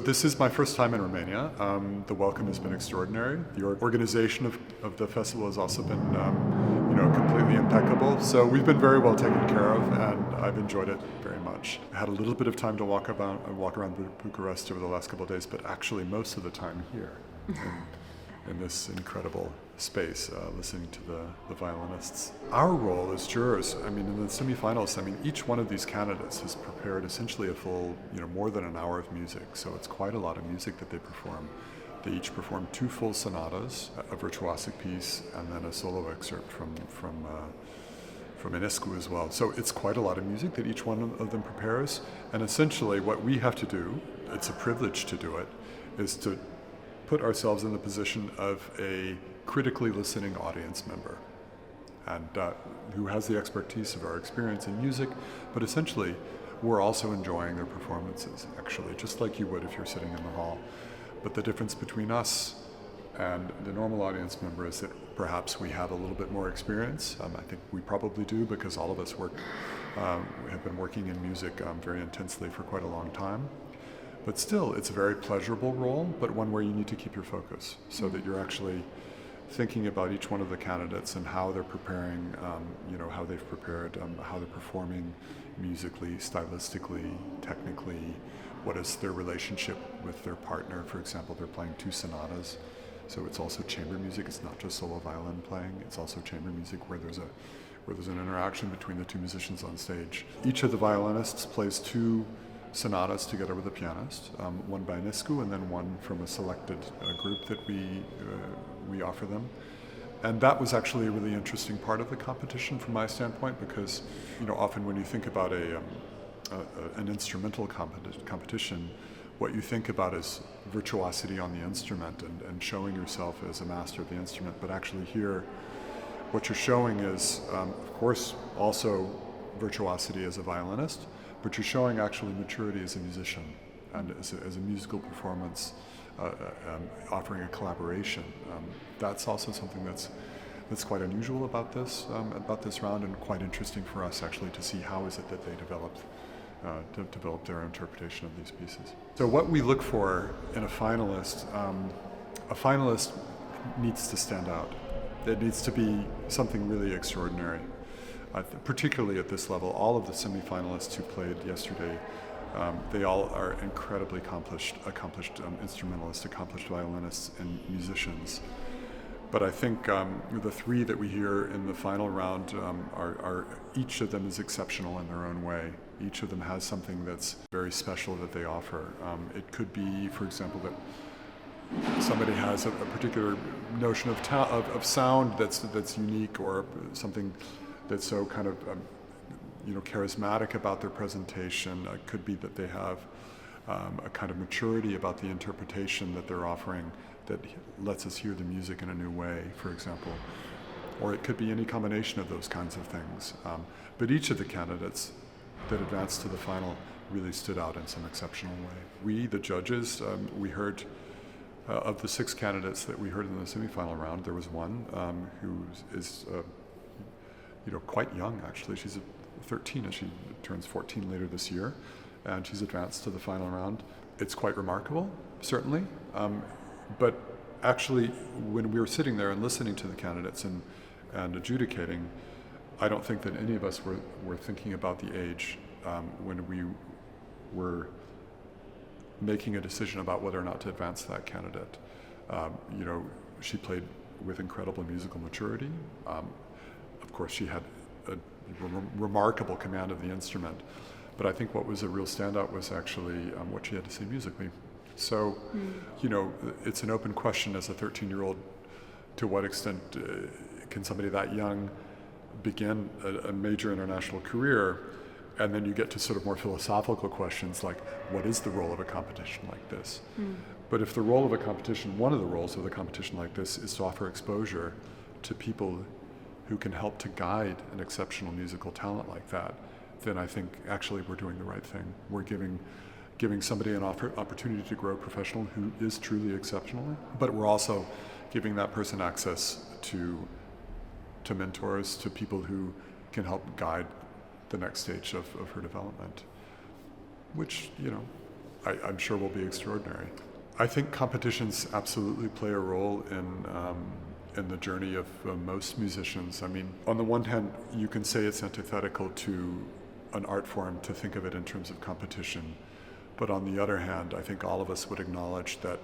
this is my first time in Romania. The welcome has been extraordinary. The organization of the festival has also been, completely impeccable. So we've been very well taken care of, and I've enjoyed it very much. I had a little bit of time to walk around Bucharest over the last couple of days, but actually most of the time here in this incredible space, listening to the violinists. Our role as jurors, in the semifinals, each one of these candidates has prepared essentially a full, more than an hour of music. So it's quite a lot of music that they perform. They each perform 2 full sonatas, a virtuosic piece, and then a solo excerpt from Enescu as well. So it's quite a lot of music that each one of them prepares. And essentially what we have to do, it's a privilege to do it, is to put ourselves in the position of a critically listening audience member, and who has the expertise of our experience in music, but essentially we're also enjoying their performances, actually, just like you would if you're sitting in the hall. But the difference between us and the normal audience member is that perhaps we have a little bit more experience. I think we probably do, because all of us have been working in music very intensely for quite a long time. But still, it's a very pleasurable role, but one where you need to keep your focus so that you're actually thinking about each one of the candidates and how they're preparing, how they've prepared, how they're performing musically, stylistically, technically. What is their relationship with their partner? For example, they're playing 2 sonatas, so it's also chamber music. It's not just solo violin playing. It's also chamber music where there's an interaction between the 2 musicians on stage. Each of the violinists plays 2 sonatas together with a pianist, one by Enescu and then one from a selected group that we offer them. And that was actually a really interesting part of the competition from my standpoint, because often when you think about an instrumental competition, what you think about is virtuosity on the instrument and showing yourself as a master of the instrument. But actually here, what you're showing is, of course, also virtuosity as a violinist, but you're showing actually maturity as a musician and as a musical performance, offering a collaboration. That's also something that's quite unusual about this round, and quite interesting for us actually to see how is it that they develop their interpretation of these pieces. So what we look for in a finalist needs to stand out. It needs to be something really extraordinary. Particularly at this level, all of the semifinalists who played yesterday, they all are incredibly accomplished instrumentalists, accomplished violinists and musicians. But I think the 3 that we hear in the final round are each of them is exceptional in their own way. Each of them has something that's very special that they offer. It could be, for example, that somebody has a particular notion of sound that's unique, or something that's so kind of charismatic about their presentation. It could be that they have a kind of maturity about the interpretation that they're offering that lets us hear the music in a new way, for example. Or it could be any combination of those kinds of things. But each of the candidates that advanced to the final really stood out in some exceptional way. We, the judges, we heard of the 6 candidates that we heard in the semifinal round, there was one who is quite young, actually. She's 13 and she turns 14 later this year, and she's advanced to the final round. It's quite remarkable, certainly, but actually when we were sitting there and listening to the candidates and adjudicating, I don't think that any of us were thinking about the age when we were making a decision about whether or not to advance that candidate. She played with incredible musical maturity. Of course, she had a remarkable command of the instrument, but I think what was a real standout was actually what she had to say musically. So, it's an open question as a 13-year-old, to what extent can somebody that young begin a major international career, and then you get to sort of more philosophical questions like, what is the role of a competition like this? But if the role of a competition, one of the roles of a competition like this is to offer exposure to people who can help to guide an exceptional musical talent like that, then I think actually we're doing the right thing. We're giving somebody an opportunity to grow professionally who is truly exceptional, but we're also giving that person access to mentors, to people who can help guide the next stage of her development, which, I'm sure will be extraordinary. I think competitions absolutely play a role in the journey of most musicians. I mean, on the one hand, you can say it's antithetical to an art form to think of it in terms of competition. But on the other hand, I think all of us would acknowledge that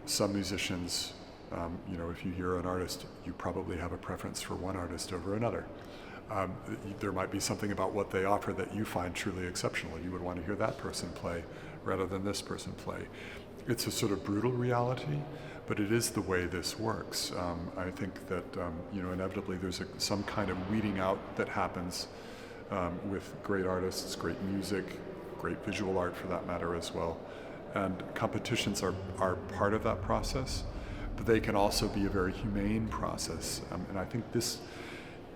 some musicians, if you hear an artist, you probably have a preference for one artist over another. There might be something about what they offer that you find truly exceptional. You would want to hear that person play rather than this person play. It's a sort of brutal reality, but it is the way this works. I think that, inevitably there's some kind of weeding out that happens with great artists, great music, great visual art for that matter as well. And competitions are part of that process, but they can also be a very humane process. And I think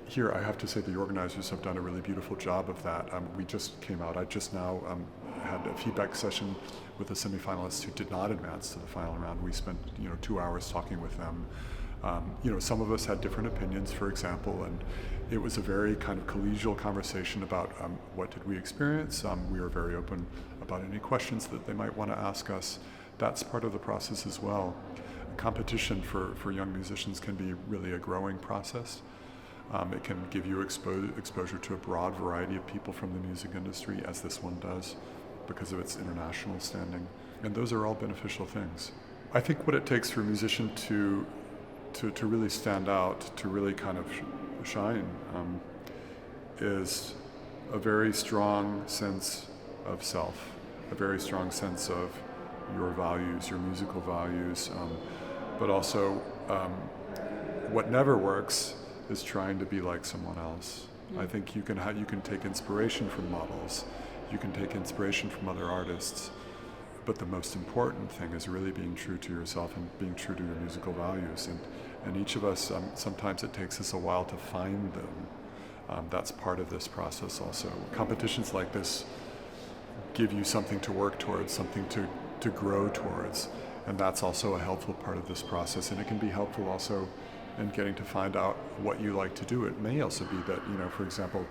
here I have to say the organizers have done a really beautiful job of that. We just came out, I just now had a feedback session with the semifinalists who did not advance to the final round. We spent 2 hours talking with them. Some of us had different opinions, for example, and it was a very kind of collegial conversation about what did we experience. We were very open about any questions that they might want to ask us. That's part of the process as well. Competition for young musicians can be really a growing process. It can give you exposure to a broad variety of people from the music industry, as this one does, because of its international standing. And those are all beneficial things. I think what it takes for a musician to really stand out, to really kind of shine, is a very strong sense of self, a very strong sense of your values, your musical values, but also what never works is trying to be like someone else. I think you can take inspiration from models, you can take inspiration from other artists, but the most important thing is really being true to yourself and being true to your musical values. And each of us, sometimes it takes us a while to find them. That's part of this process also. Competitions like this give you something to work towards, something to grow towards, and that's also a helpful part of this process. And it can be helpful also in getting to find out what you like to do. It may also be that, for example,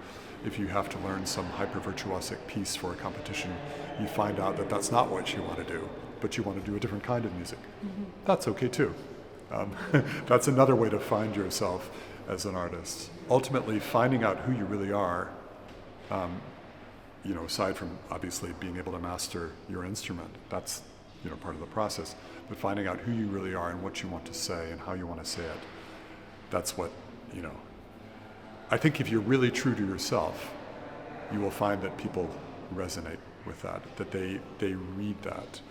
if you have to learn some hyper-virtuosic piece for a competition, you find out that that's not what you want to do, but you want to do a different kind of music. Mm-hmm. That's okay too. That's another way to find yourself as an artist. Ultimately, finding out who you really are, aside from obviously being able to master your instrument, that's part of the process, but finding out who you really are and what you want to say and how you want to say it, that's what, I think if you're really true to yourself, you will find that people resonate with that they read that.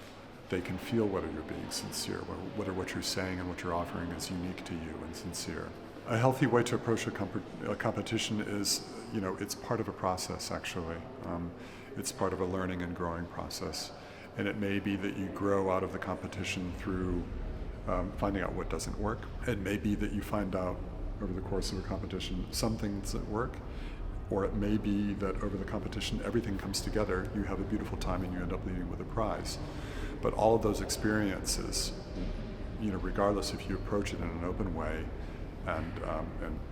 They can feel whether you're being sincere, whether what you're saying and what you're offering is unique to you and sincere. A healthy way to approach a competition is, it's part of a process actually. It's part of a learning and growing process. And it may be that you grow out of the competition through finding out what doesn't work. It may be that you find out over the course of a competition some things that work, or it may be that over the competition everything comes together, you have a beautiful time and you end up leaving with a prize. But all of those experiences, regardless if you approach it in an open way and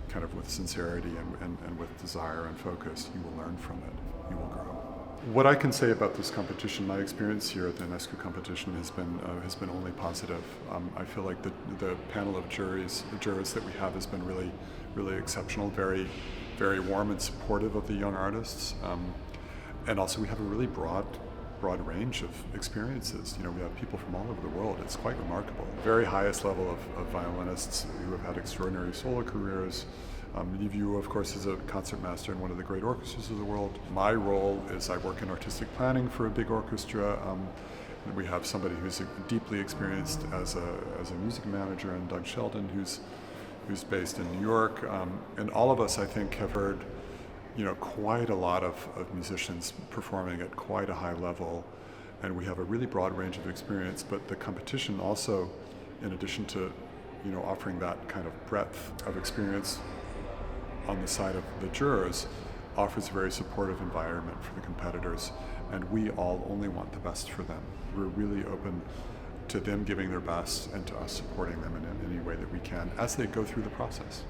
kind of with sincerity and with desire and focus, you will learn from it, you will grow. What I can say about this competition, my experience here at the Enescu Competition has been only positive. I feel like the panel of jurors that we have has been really, really exceptional, very, very warm and supportive of the young artists, and also we have a really broad range of experiences. We have people from all over the world. It's quite remarkable. Very highest level of violinists who have had extraordinary solo careers. You, of course, is a concertmaster in one of the great orchestras of the world. My role is I work in artistic planning for a big orchestra. We have somebody who's deeply experienced as a music manager, and Doug Sheldon, who's based in New York. And all of us, I think, have heard quite a lot of musicians performing at quite a high level, and we have a really broad range of experience. But the competition also, in addition to offering that kind of breadth of experience on the side of the jurors, offers a very supportive environment for the competitors, and we all only want the best for them. We're really open to them giving their best and to us supporting them in any way that we can as they go through the process.